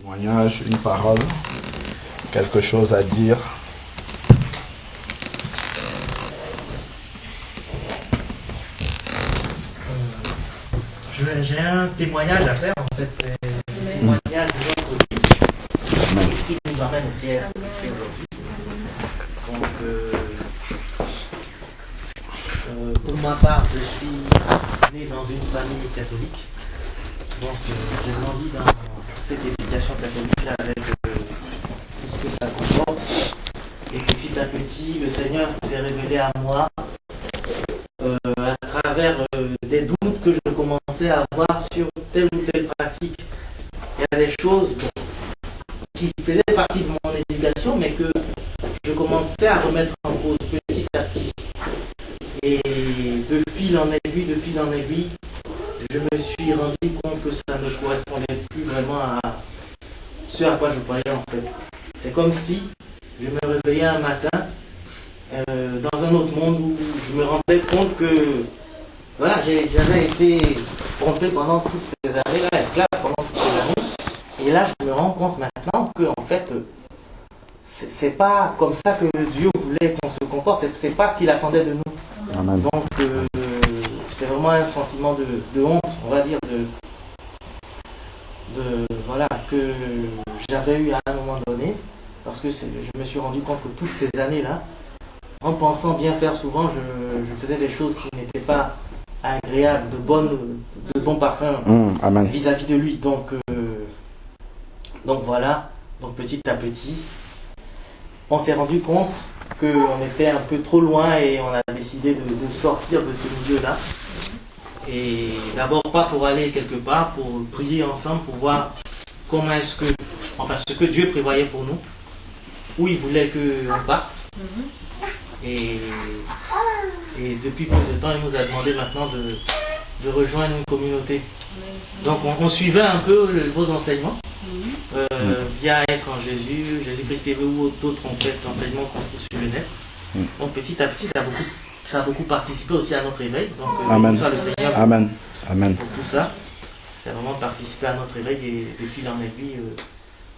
témoignage, une parole, quelque chose à dire. J'ai un témoignage à faire, en fait, c'est un témoignage de notre vie, ce qui nous amène au ciel ici aujourd'hui. Donc, pour ma part, je suis né dans une famille catholique. Donc, j'ai grandi dans cette éducation catholique avec tout ce que ça comporte. Et petit à petit, le Seigneur s'est révélé à moi à travers des doutes que je commençais à avoir sur telle ou telle pratique. Il y a des choses qui faisaient partie de mon éducation, mais que je commençais à remettre en cause petit à petit. Et de fil en aiguille, je me suis rendu compte que ça ne correspondait plus vraiment à ce à quoi je croyais en fait. C'est comme si je me réveillais un matin dans un autre monde où je me rendais compte que voilà, j'avais été trompé pendant toutes ces années-là, esclave pendant toutes ces années. Et là, je me rends compte maintenant que en fait, c'est pas comme ça que Dieu voulait qu'on se comporte. C'est pas ce qu'il attendait de nous. Amen. Donc, c'est vraiment un sentiment de honte, on va dire, voilà, que j'avais eu à un moment donné, parce que je me suis rendu compte que toutes ces années-là, en pensant bien faire souvent, je faisais des choses qui n'étaient pas agréables, de bons parfums vis-à-vis de lui. Donc voilà, donc petit à petit, on s'est rendu compte qu'on était un peu trop loin et on a décidé de sortir de ce milieu-là. Et d'abord pas pour aller quelque part, pour prier ensemble, pour voir comment est-ce que, enfin ce que Dieu prévoyait pour nous, où il voulait qu'on parte. Et depuis peu de temps, il nous a demandé maintenant de rejoindre une communauté. Donc on suivait un peu vos enseignements via Être en Jésus, Jésus-Christ TV ou d'autres en fait enseignements qu'on trouve sur le net. Donc petit à petit, ça a beaucoup participé aussi à notre éveil. Donc Amen. soit le Seigneur Amen. Amen. pour tout ça. C'est vraiment participé à notre éveil et de fil en aiguille,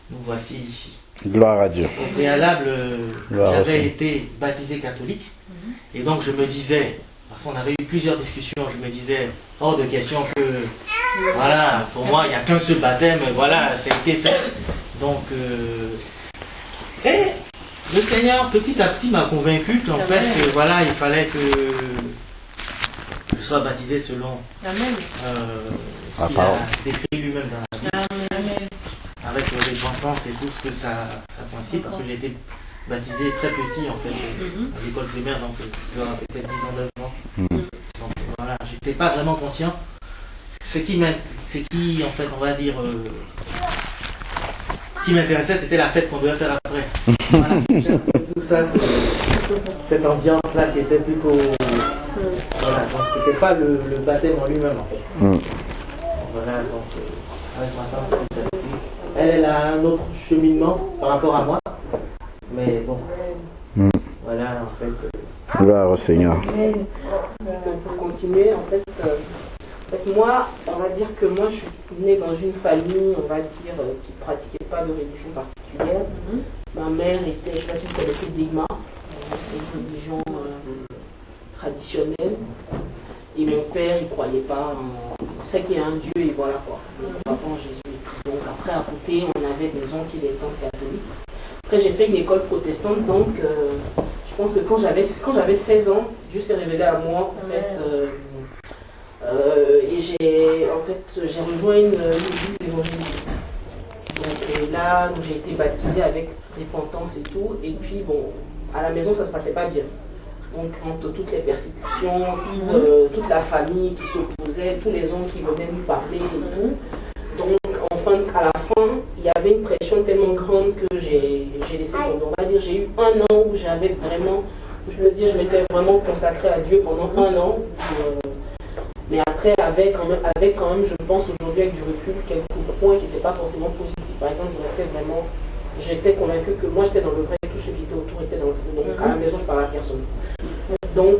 nous voici ici. Gloire à Dieu. Au préalable, j'avais été baptisé catholique et donc je me disais, parce qu'on avait eu plusieurs discussions, je me disais, hors de question que, voilà, pour moi, il n'y a qu'un seul baptême, voilà, ça a été fait. Donc, et le Seigneur, petit à petit, m'a convaincu qu'en fait, voilà, il fallait que je sois baptisé selon ce qu'il a décrit lui-même dans la Bible. Avec les enfants, c'est tout ce que ça pointille, parce que j'ai été baptisé très petit en fait à l'école primaire, donc je dois avoir peut-être 10 ans, 9 ans. Donc voilà, j'étais pas vraiment conscient. Ce qui en fait, on va dire, ce qui m'intéressait, c'était la fête qu'on devait faire après. Voilà, tout ça, cette ambiance-là qui était plutôt, voilà, donc c'était pas le baptême en lui-même en fait. Voilà, donc avec ma femme, elle a un autre cheminement par rapport à moi. Mais bon, voilà, en fait. Gloire au Seigneur. Pour continuer, en fait, moi, on va dire que moi, je suis née dans une famille, on va dire, qui ne pratiquait pas de religion particulière. Ma mère était, je ne sais pas si vous connaissez Digma, une religion traditionnelle. Et mon père, il ne croyait pas il sait qu'il y a un Dieu et voilà quoi. Il ne croit pas en Jésus. Donc après, à côté, on avait des oncles et des tantes catholiques. Après, j'ai fait une école protestante, donc je pense que quand j'avais 16 ans, Dieu s'est révélé à moi, en fait, et j'ai rejoint une église évangélique. Donc là, j'ai été baptisée avec repentance et tout, et puis bon, à la maison, ça se passait pas bien. Donc entre toutes les persécutions, toute la famille qui s'opposait, tous les hommes qui venaient nous parler et tout. Donc à la fin, il y avait une pression tellement grande que j'ai laissé tomber. On va dire, j'ai eu un an où j'avais vraiment, je m'étais vraiment consacrée à Dieu pendant un an. Mais après, avec quand même, je pense aujourd'hui avec du recul, quelques points qui n'étaient pas forcément positifs. Par exemple, j'étais convaincue que moi j'étais dans le vrai, tous ceux qui étaient autour étaient dans le faux. Donc à la maison, je parlais à personne. Donc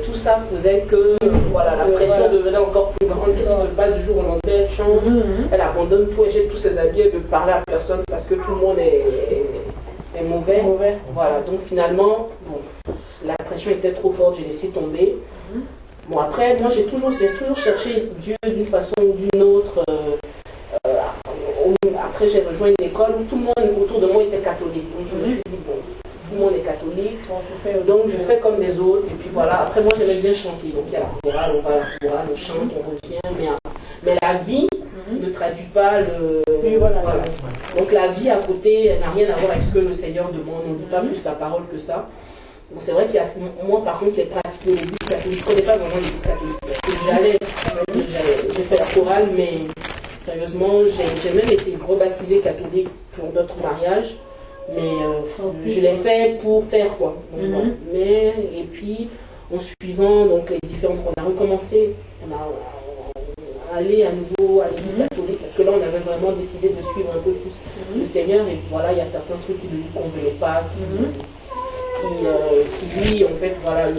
tout ça faisait que voilà, la pression devenait encore plus grande. Qu'est-ce qui se passe du jour au lendemain? chambre, elle abandonne tout, elle jette tous ses habits, elle veut parler à personne parce que tout le monde est mauvais. Voilà, donc finalement, bon, la pression était trop forte, j'ai laissé tomber. Bon, après, moi j'ai toujours cherché Dieu d'une façon ou d'une autre. Après, j'ai rejoint une école où tout le monde autour de moi était catholique. Donc je me suis dit, bon, tout le monde est catholique, donc je fais comme les autres. Et puis voilà, après moi j'aimais bien chanter. Donc il y a la chorale, on va à la chorale, on chante, on revient. Mais la vie ne traduit pas le... Voilà. Donc la vie à côté n'a rien à voir avec ce que le Seigneur demande. On ne dit pas plus la parole que ça. Donc c'est vrai qu'il y a, moi par contre, les pratiques de l'église catholique, je ne connais pas vraiment l'église catholique. Parce que j'ai fait la chorale, mais sérieusement, j'ai même été rebaptisée catholique pour d'autres mariages. Mais je l'ai fait pour faire quoi. Donc, voilà. Mais, et puis, en suivant donc, les différentes... On a recommencé, on a allé à nouveau à l'église catholique, parce que là, on avait vraiment décidé de suivre un peu plus le Seigneur. Et voilà, il y a certains trucs qui ne lui convenaient pas, qui lui, en fait, voilà, le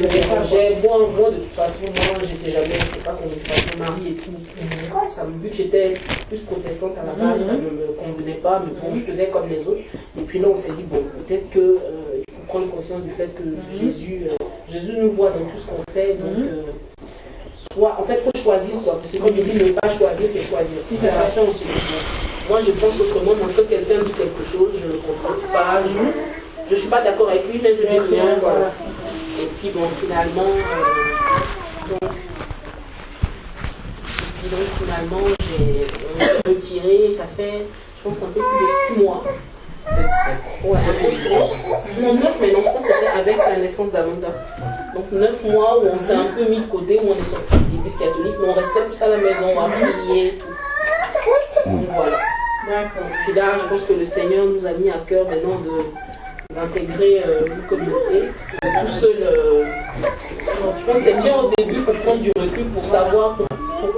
dérangeait. Moi, de toute façon, j'étais pas qu'on me fasse mon mari et tout. Ça, vu que j'étais plus protestante à la base, ça ne me convenait pas, mais bon, je faisais comme les autres. Et puis là, on s'est dit, bon, peut-être qu'il faut prendre conscience du fait que Jésus nous voit dans tout ce qu'on fait, donc en fait, il faut choisir, quoi. Parce que comme il dit, ne pas choisir, c'est choisir. Si à la fin, on se dit, bon, moi, je pense autrement, mais quand quelqu'un dit quelque chose, je ne le contrôle pas, je ne suis pas d'accord avec lui, mais je dis rien, voilà. Et puis, bon, finalement, finalement, j'ai retiré, ça fait, je pense, un peu plus de 6 mois. Ouais, un peu plus. Non, 9, mais non, je pense que c'était avec la naissance d'Amanda. Donc 9 mois où on s'est un peu mis de côté, où on est sorti de l'église catholique, mais on restait plus à la maison, on a prié et tout. Donc voilà. D'accord. Puis là, je pense que le Seigneur nous a mis à cœur maintenant d'intégrer une communauté, parce que tout seul, je pense que c'est bien au début pour prendre du recul, pour savoir, pour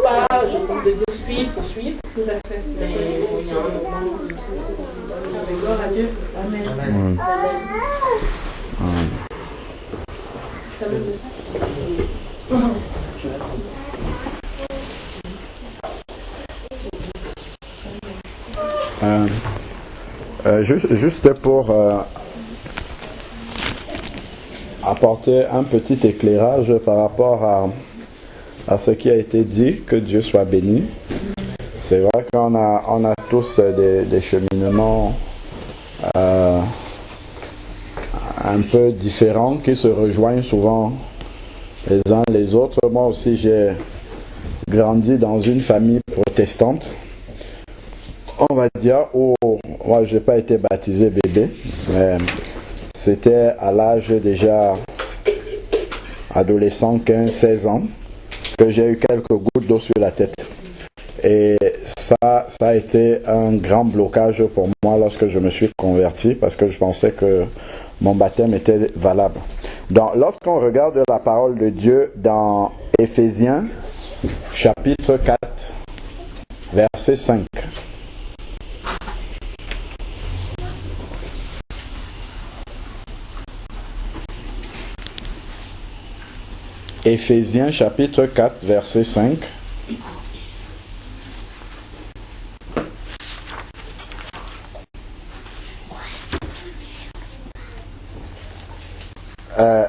pas, je pense de dire suivre, pour suivre. Tout à fait. Mais il y a un moment avec gloire à Dieu. Amen. Je t'amène de ça. Juste pour apporter un petit éclairage par rapport à ce qui a été dit, que Dieu soit béni. C'est vrai qu'on a tous des cheminements un peu différents qui se rejoignent souvent les uns les autres. Moi aussi, j'ai grandi dans une famille protestante. On va dire, moi je n'ai pas été baptisé bébé, mais c'était à l'âge déjà adolescent, 15-16 ans, que j'ai eu quelques gouttes d'eau sur la tête. Et ça a été un grand blocage pour moi lorsque je me suis converti, parce que je pensais que mon baptême était valable. Donc, lorsqu'on regarde la parole de Dieu dans Éphésiens, chapitre 4, verset 5. Éphésiens chapitre 4, verset 5.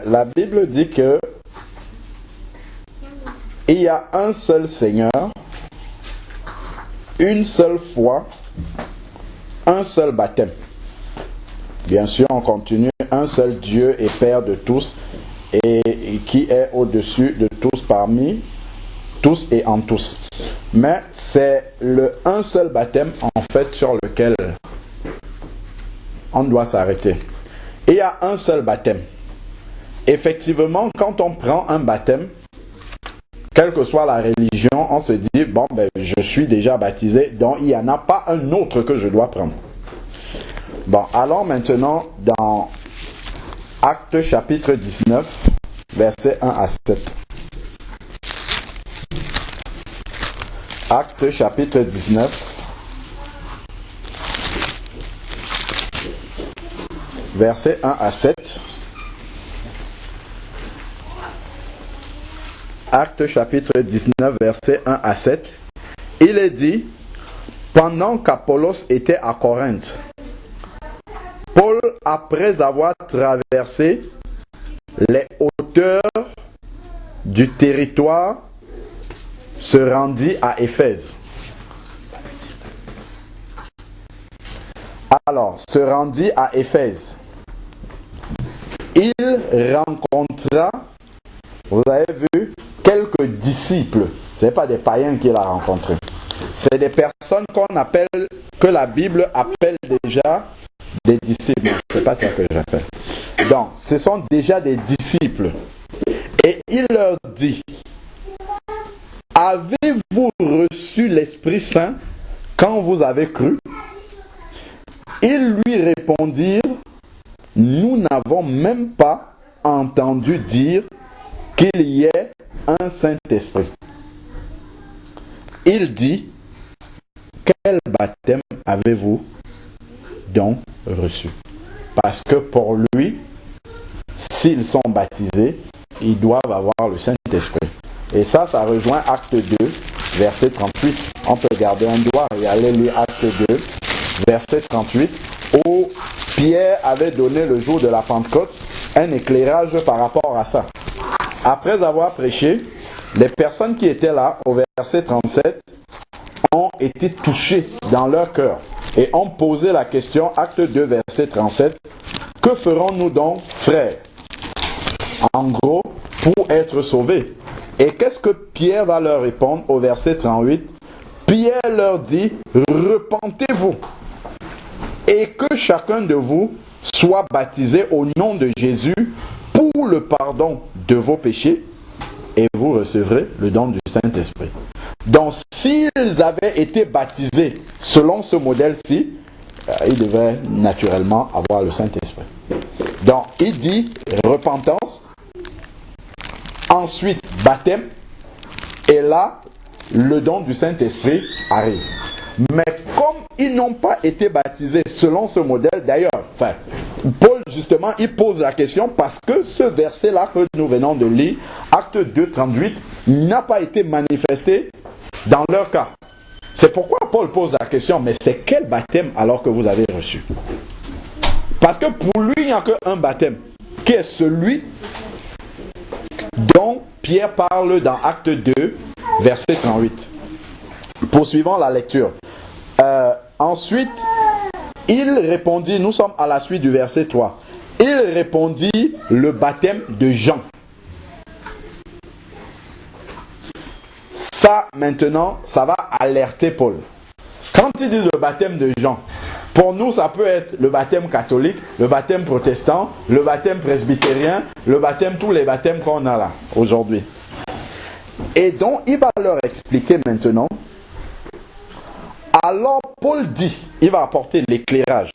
La Bible dit que il y a un seul Seigneur, une seule foi, un seul baptême. Bien sûr, on continue, un seul Dieu et Père de tous, et qui est au-dessus de tous, parmi tous et en tous. Mais c'est le un seul baptême en fait sur lequel on doit s'arrêter. Il y a un seul baptême. Effectivement, quand on prend un baptême, quelle que soit la religion, on se dit, bon, ben, je suis déjà baptisé, donc il n'y en a pas un autre que je dois prendre. Bon, allons maintenant dans Actes chapitre 19, versets 1 à 7. Actes chapitre 19, versets 1 à 7. Actes chapitre 19, versets 1 à 7. il est dit, pendant qu'Apollos était à Corinthe, Paul, après avoir traversé les hauteurs du territoire, se rendit à Éphèse. Alors, se rendit à Éphèse. Il rencontra, vous avez vu, quelques disciples. Ce n'est pas des païens qu'il a rencontrés. C'est des personnes que la Bible appelle déjà des disciples. Ce n'est pas ça que j'appelle. Donc, ce sont déjà des disciples. Et il leur dit, avez-vous reçu l'Esprit Saint quand vous avez cru? Ils lui répondirent, nous n'avons même pas entendu dire qu'il y ait un Saint-Esprit. Il dit, quel baptême avez-vous donc reçu? Parce que pour lui, s'ils sont baptisés, ils doivent avoir le Saint-Esprit. Et ça rejoint Acte 2, verset 38. On peut garder un doigt et aller lire Acte 2, verset 38, où Pierre avait donné le jour de la Pentecôte un éclairage par rapport à ça. Après avoir prêché, les personnes qui étaient là, au verset 37, ont été touchées dans leur cœur et ont posé la question, Acte 2, verset 37, que ferons-nous donc, frères? En gros, pour être sauvés. Et qu'est-ce que Pierre va leur répondre au verset 38? Pierre leur dit, repentez-vous et que chacun de vous soit baptisé au nom de Jésus pour le pardon de vos péchés et vous recevrez le don du Saint-Esprit. Donc, s'ils avaient été baptisés selon ce modèle-ci, ils devaient naturellement avoir le Saint-Esprit. Donc, il dit repentance, ensuite baptême, et là, le don du Saint-Esprit arrive. Mais comme ils n'ont pas été baptisés selon ce modèle, d'ailleurs, Paul justement, il pose la question parce que ce verset-là que nous venons de lire, Acte 2, 38, n'a pas été manifesté dans leur cas. C'est pourquoi Paul pose la question, mais c'est quel baptême alors que vous avez reçu? Parce que pour lui, il n'y a qu'un baptême, qui est celui dont Pierre parle dans Acte 2, verset 38. Poursuivons la lecture. Ensuite, il répondit, nous sommes à la suite du verset 3. Il répondit, le baptême de Jean. Ça, maintenant, ça va alerter Paul. Quand il dit le baptême de Jean, pour nous, ça peut être le baptême catholique, le baptême protestant, le baptême presbytérien, le baptême, tous les baptêmes qu'on a là, aujourd'hui. Et donc, il va leur expliquer maintenant. Alors, Paul dit, il va apporter l'éclairage.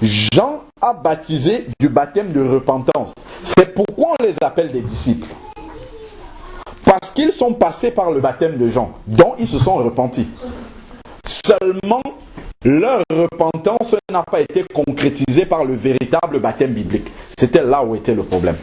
Jean a baptisé du baptême de repentance. C'est pourquoi on les appelle des disciples. Parce qu'ils sont passés par le baptême de Jean, dont ils se sont repentis. Seulement, leur repentance n'a pas été concrétisée par le véritable baptême biblique. C'était là où était le problème.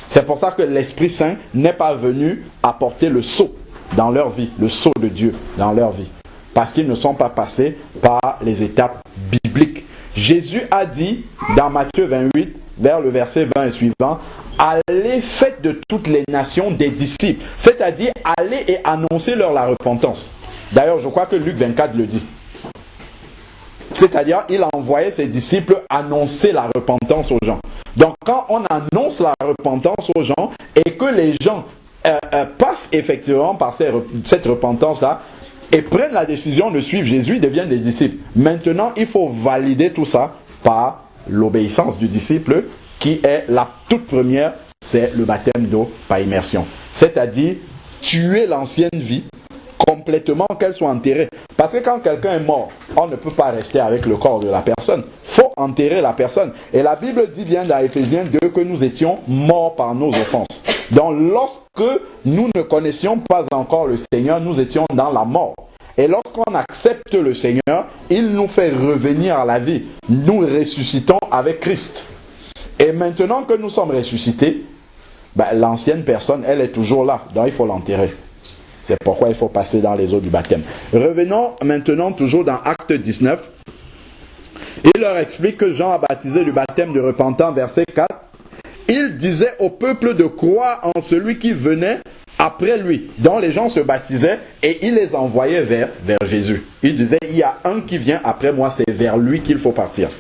C'est pour ça que l'Esprit Saint n'est pas venu apporter le sceau dans leur vie, le sceau de Dieu dans leur vie. Parce qu'ils ne sont pas passés par les étapes bibliques. Jésus a dit dans Matthieu 28, vers le verset 20 et suivant, « Allez, faites de toutes les nations des disciples. » C'est-à-dire, allez et annoncez-leur la repentance. D'ailleurs, je crois que Luc 24 le dit. C'est-à-dire, il a envoyé ses disciples annoncer la repentance aux gens. Donc, quand on annonce la repentance aux gens et que les gens passent effectivement par cette repentance-là et prennent la décision de suivre Jésus, ils deviennent des disciples. Maintenant, il faut valider tout ça par l'obéissance du disciple qui est la toute première, c'est le baptême d'eau par immersion. C'est-à-dire, tuer l'ancienne vie complètement, qu'elle soit enterrée. Parce que quand quelqu'un est mort, on ne peut pas rester avec le corps de la personne. Il faut enterrer la personne. Et la Bible dit bien dans Éphésiens 2 que nous étions morts par nos offenses. Donc lorsque nous ne connaissions pas encore le Seigneur, nous étions dans la mort. Et lorsqu'on accepte le Seigneur, il nous fait revenir à la vie. Nous ressuscitons avec Christ. Et maintenant que nous sommes ressuscités, l'ancienne personne, elle est toujours là. Donc il faut l'enterrer. C'est pourquoi il faut passer dans les eaux du baptême. Revenons maintenant toujours dans Acte 19. Il leur explique que Jean a baptisé du baptême de repentance, verset 4. Il disait au peuple de croire en celui qui venait après lui, dont les gens se baptisaient, et il les envoyait vers Jésus. Il disait, il y a un qui vient après moi, c'est vers lui qu'il faut partir.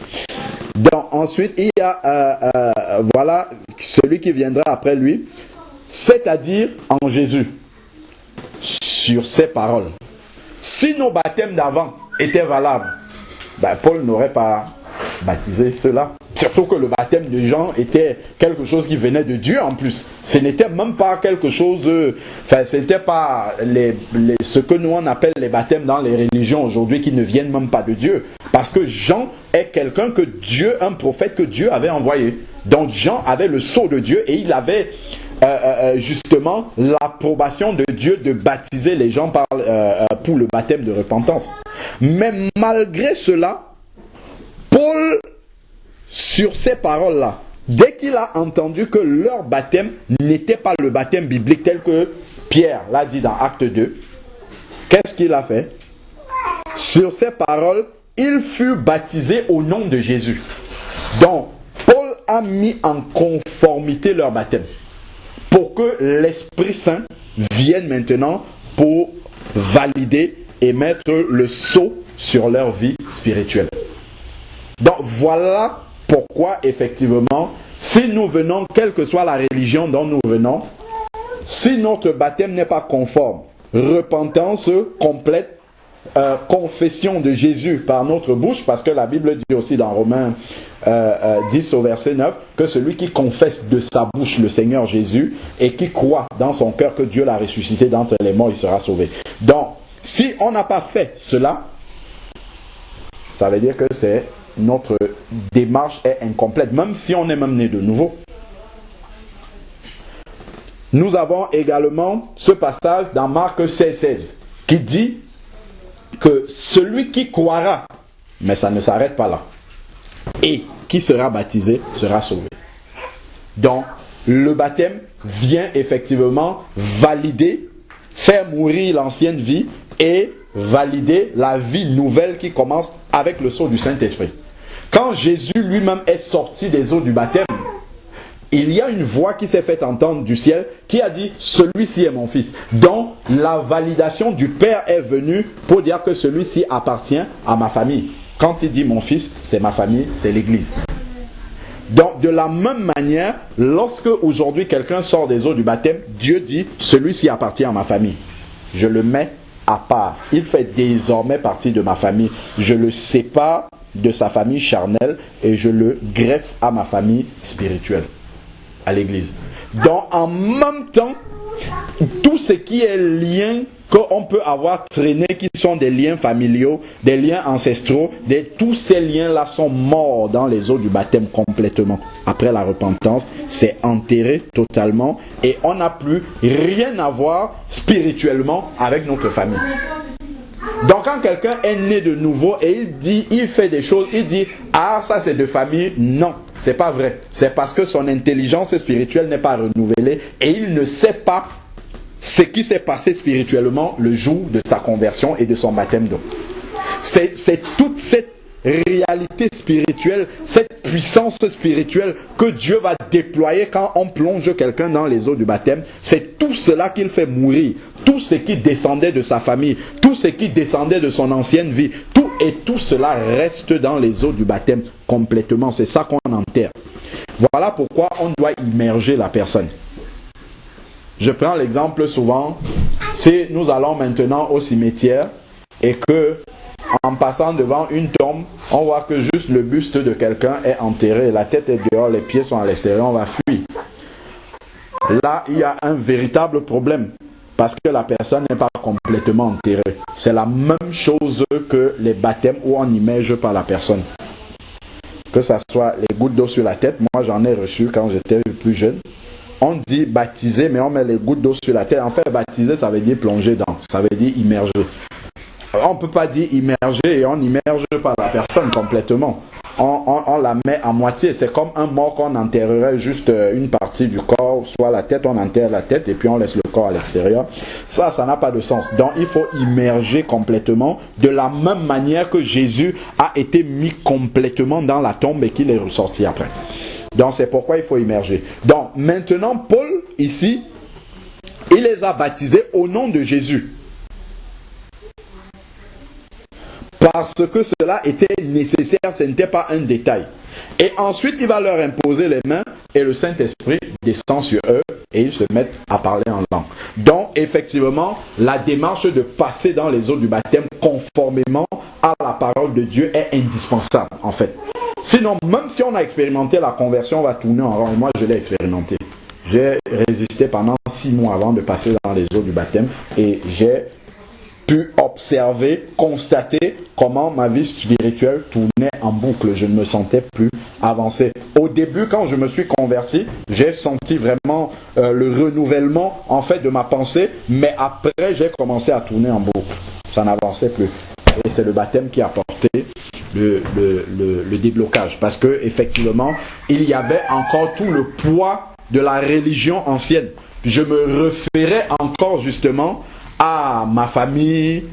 Donc ensuite, il y a, voilà, celui qui viendra après lui, c'est-à-dire en Jésus, sur ses paroles. Si nos baptêmes d'avant étaient valables, Paul n'aurait pas baptisé cela. Surtout que le baptême de Jean était quelque chose qui venait de Dieu en plus. Ce n'était même pas quelque chose... ce n'était pas ce que nous on appelle les baptêmes dans les religions aujourd'hui qui ne viennent même pas de Dieu. Parce que Jean est quelqu'un que Dieu, un prophète que Dieu avait envoyé. Donc Jean avait le sceau de Dieu et il avait justement l'approbation de Dieu de baptiser les gens pour le baptême de repentance. Mais malgré cela, Paul, sur ces paroles-là, dès qu'il a entendu que leur baptême n'était pas le baptême biblique tel que Pierre l'a dit dans Acte 2, qu'est-ce qu'il a fait? Sur ces paroles, il fut baptisé au nom de Jésus. Donc, Paul a mis en conformité leur baptême pour que l'Esprit Saint vienne maintenant pour valider et mettre le sceau sur leur vie spirituelle. Donc voilà pourquoi effectivement, si nous venons, quelle que soit la religion dont nous venons, si notre baptême n'est pas conforme, repentance complète, confession de Jésus par notre bouche, parce que la Bible dit aussi dans Romains 10 au verset 9, que celui qui confesse de sa bouche le Seigneur Jésus et qui croit dans son cœur que Dieu l'a ressuscité d'entre les morts, il sera sauvé. Donc, si on n'a pas fait cela, ça veut dire que notre démarche est incomplète, même si on est même né de nouveau. Nous avons également ce passage dans Marc 16,16 qui dit que celui qui croira, mais ça ne s'arrête pas là, et qui sera baptisé sera sauvé. Donc, le baptême vient effectivement valider, faire mourir l'ancienne vie et valider la vie nouvelle qui commence avec le sceau du Saint-Esprit. Quand Jésus lui-même est sorti des eaux du baptême, il y a une voix qui s'est fait entendre du ciel qui a dit « Celui-ci est mon fils ». Donc, la validation du Père est venue pour dire que celui-ci appartient à ma famille. Quand il dit « mon fils », c'est ma famille, c'est l'Église. Donc, de la même manière, lorsque aujourd'hui quelqu'un sort des eaux du baptême, Dieu dit « Celui-ci appartient à ma famille ». Je le mets à part. Il fait désormais partie de ma famille. Je le sépare de sa famille charnelle et je le greffe à ma famille spirituelle, à l'église. Donc en même temps, tout ce qui est lien qu'on peut avoir traîné, qui sont des liens familiaux, des liens ancestraux, tous ces liens-là sont morts dans les eaux du baptême complètement. Après la repentance, c'est enterré totalement et on n'a plus rien à voir spirituellement avec notre famille. Donc quand quelqu'un est né de nouveau et il fait des choses, il dit « Ah, ça c'est de famille », non, c'est pas vrai. C'est parce que son intelligence spirituelle n'est pas renouvelée et il ne sait pas ce qui s'est passé spirituellement le jour de sa conversion et de son baptême d'eau. C'est toute cette réalité spirituelle, cette puissance spirituelle que Dieu va déployer quand on plonge quelqu'un dans les eaux du baptême. C'est tout cela qu'il fait mourir, tout ce qui descendait de sa famille, tout ce qui descendait de son ancienne vie, tout cela reste dans les eaux du baptême complètement. C'est ça qu'on enterre. Voilà pourquoi on doit immerger la personne. Je prends l'exemple souvent, si nous allons maintenant au cimetière et que en passant devant une tombe, on voit que juste le buste de quelqu'un est enterré, la tête est dehors, les pieds sont à l'extérieur, on va fuir. Là, il y a un véritable problème parce que la personne n'est pas complètement enterrée. C'est la même chose que les baptêmes où on immerge par la personne. Que ce soit les gouttes d'eau sur la tête, moi j'en ai reçu quand j'étais plus jeune. On dit baptiser, mais on met les gouttes d'eau sur la tête. En fait, baptiser, ça veut dire plonger dans, ça veut dire immerger. On ne peut pas dire immerger et on immerge pas la personne complètement. on la met à moitié. C'est comme un mort qu'on enterrerait juste une partie du corps, soit la tête, on enterre la tête et puis on laisse le corps à l'extérieur. Ça n'a pas de sens. Donc il faut immerger complètement de la même manière que Jésus a été mis complètement dans la tombe et qu'il est ressorti après. Donc c'est pourquoi il faut immerger. Donc maintenant Paul ici, il les a baptisés au nom de Jésus. Parce que cela était nécessaire, ce n'était pas un détail. Et ensuite, il va leur imposer les mains et le Saint-Esprit descend sur eux et ils se mettent à parler en langue. Donc, effectivement, la démarche de passer dans les eaux du baptême conformément à la parole de Dieu est indispensable, en fait. Sinon, même si on a expérimenté la conversion, on va tourner en rond. Et moi, je l'ai expérimenté. J'ai résisté pendant 6 mois avant de passer dans les eaux du baptême et j'ai pu observer, constater comment ma vie spirituelle tournait en boucle. Je ne me sentais plus avancé. Au début, quand je me suis converti, j'ai senti vraiment le renouvellement en fait de ma pensée, mais après, j'ai commencé à tourner en boucle. Ça n'avançait plus. Et c'est le baptême qui a apporté le déblocage. Parce que effectivement, il y avait encore tout le poids de la religion ancienne. Je me référais encore justement à ma famille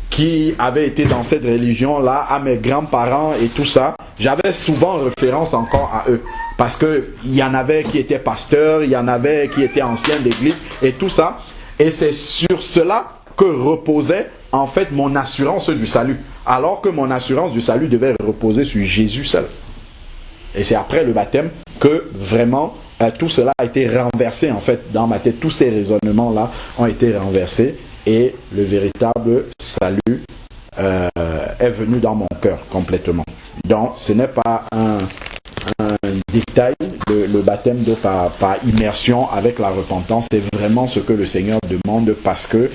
qui avait été dans cette religion-là, à mes grands-parents et tout ça. J'avais souvent référence encore à eux. Parce qu'il y en avait qui étaient pasteurs, il y en avait qui étaient anciens d'église et tout ça. Et c'est sur cela que reposait en fait mon assurance du salut. Alors que mon assurance du salut devait reposer sur Jésus seul. Et c'est après le baptême que vraiment tout cela a été renversé en fait dans ma tête. Tous ces raisonnements-là ont été renversés. Et le véritable salut est venu dans mon cœur complètement. Donc ce n'est pas un détail, le baptême par immersion avec la repentance. C'est vraiment ce que le Seigneur demande parce que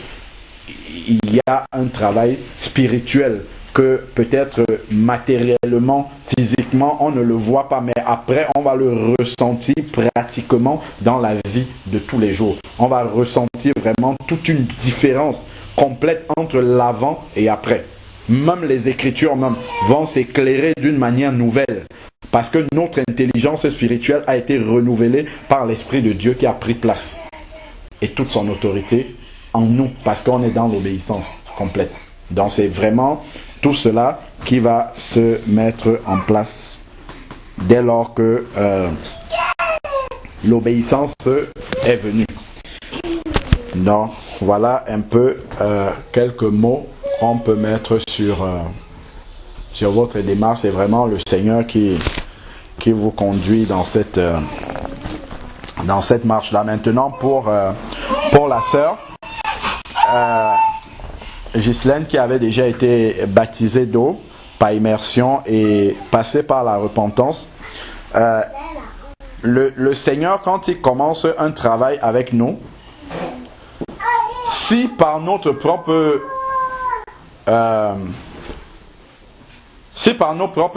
il y a un travail spirituel que peut-être matériellement, physiquement, on ne le voit pas, mais après, on va le ressentir pratiquement dans la vie de tous les jours. On va ressentir vraiment toute une différence complète entre l'avant et après. Même les Écritures même vont s'éclairer d'une manière nouvelle, parce que notre intelligence spirituelle a été renouvelée par l'Esprit de Dieu qui a pris place. Et toute son autorité en nous, parce qu'on est dans l'obéissance complète. Donc c'est vraiment tout cela qui va se mettre en place dès lors que l'obéissance est venue. Donc voilà un peu quelques mots qu'on peut mettre sur votre démarche. C'est vraiment le Seigneur qui vous conduit dans cette marche-là. Maintenant pour la sœur Ghislaine qui avait déjà été baptisée d'eau par immersion et passée par la repentance, le Seigneur, quand il commence un travail avec nous, si par nos propres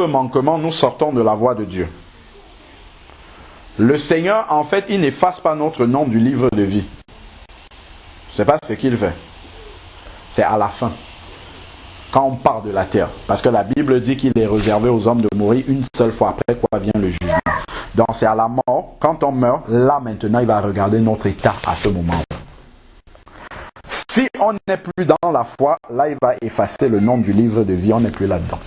manquements nous sortons de la voie de Dieu, le Seigneur en fait il n'efface pas notre nom du livre de vie. C'est pas ce qu'il fait. C'est à la fin, quand on part de la terre. Parce que la Bible dit qu'il est réservé aux hommes de mourir une seule fois, après quoi vient le jugement. Donc c'est à la mort, quand on meurt, là maintenant il va regarder notre état à ce moment-là. Si on n'est plus dans la foi, là il va effacer le nom du livre de vie, on n'est plus là-dedans.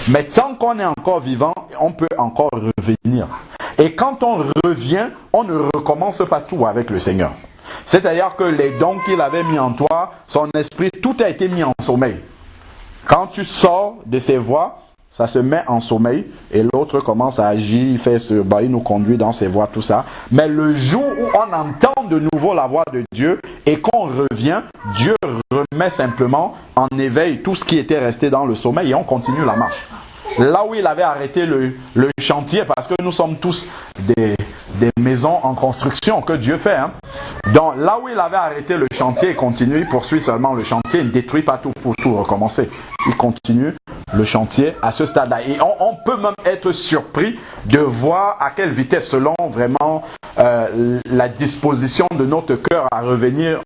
Mais tant qu'on est encore vivant, on peut encore revenir. Et quand on revient, on ne recommence pas tout avec le Seigneur. C'est-à-dire que les dons qu'il avait mis en toi, son esprit, tout a été mis en sommeil. Quand tu sors de ses voies, ça se met en sommeil et l'autre commence à agir, il nous conduit dans ses voies, tout ça. Mais le jour où on entend de nouveau la voix de Dieu et qu'on revient, Dieu remet simplement en éveil tout ce qui était resté dans le sommeil et on continue la marche. Là où il avait arrêté le chantier, parce que nous sommes tous des maisons en construction que Dieu fait. Donc là où il avait arrêté le chantier, il continue, il poursuit seulement le chantier, il ne détruit pas tout pour tout recommencer. Il continue le chantier à ce stade-là. Et on peut même être surpris de voir à quelle vitesse, selon vraiment la disposition de notre cœur à revenir